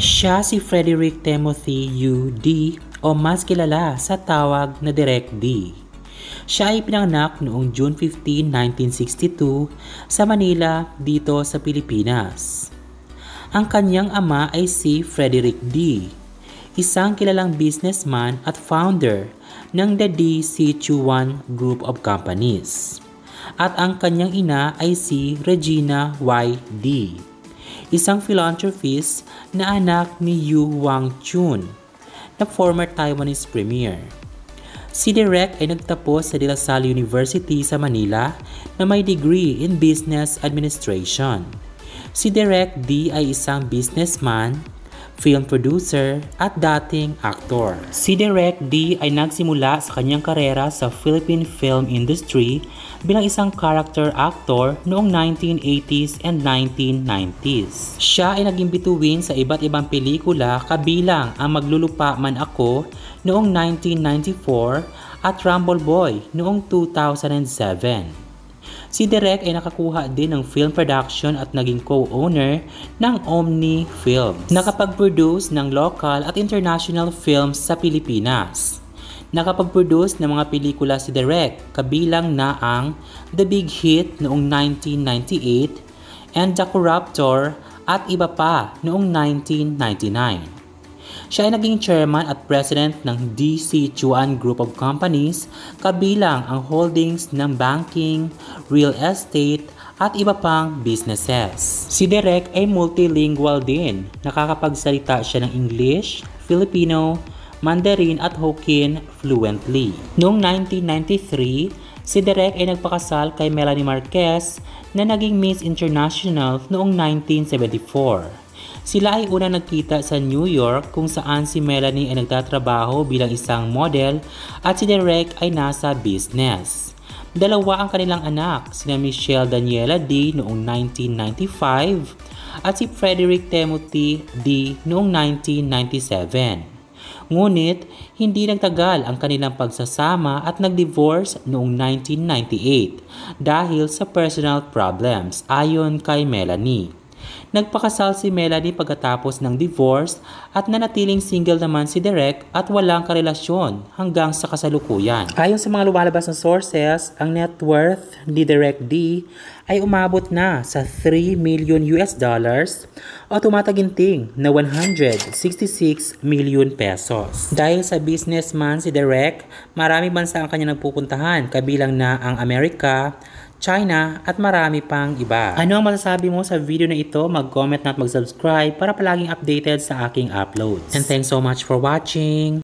Siya si Frederick Timothy U.D. o mas kilala sa tawag na Direk D. Siya ay pinanganak noong June 15, 1962 sa Manila dito sa Pilipinas. Ang kanyang ama ay si Frederick D., isang kilalang businessman at founder ng the D. Sichuan Group of Companies. At ang kanyang ina ay si Regina Y. D., isang philanthropist na anak ni Yu Wang-chun, na former Taiwanese premier. Si Direk ay nagtapos sa De La Salle University sa Manila na may degree in Business Administration. Si Direk D. ay isang businessman, film producer at dating aktor. Si Direk D. ay nagsimula sa kanyang karera sa Philippine film industry bilang isang character actor noong 1980s and 1990s. Siya ay naging bituin sa iba't ibang pelikula kabilang ang Maglulupa Man Ako noong 1994 at Rumble Boy noong 2007. Si Direk ay nakakuha din ng film production at naging co-owner ng Omni Films. Nakapag-produce ng local at international films sa Pilipinas. Nakapag-produce ng mga pelikula si Direk, kabilang na ang The Big Hit noong 1998 and The Corruptor at iba pa noong 1999. Siya ay naging chairman at president ng D. Sichuan Group of Companies, kabilang ang holdings ng banking, real estate, at iba pang businesses. Si Direk ay multilingual din. Nakakapagsalita siya ng English, Filipino, Mandarin at Hokkien fluently. Noong 1993, si Direk ay nagpakasal kay Melanie Marquez na naging Miss International noong 1974. Sila ay unang nagkita sa New York kung saan si Melanie ay nagtatrabaho bilang isang model at si Direk ay nasa business. Dalawa ang kanilang anak, sina Michelle Daniela D. noong 1995 at si Frederick Timothy D. noong 1997. Ngunit, hindi nagtagal ang kanilang pagsasama at nag-divorce noong 1998 dahil sa personal problems ayon kay Melanie. Nagpakasal si Melanie pagkatapos ng divorce at nanatiling single naman si Direk at walang karelasyon hanggang sa kasalukuyan. Ayon sa mga lumalabas na sources, ang net worth ni Direk D ay umabot na sa $3 million o tumataginting na 166 million pesos. Dahil sa businessman si Direk, maraming bansa ang kanya nagpupuntahan, kabilang na ang Amerika, China at marami pang iba. Ano ang masasabi mo sa video na ito? Mag-comment at mag-subscribe para palaging updated sa aking uploads. And thanks so much for watching!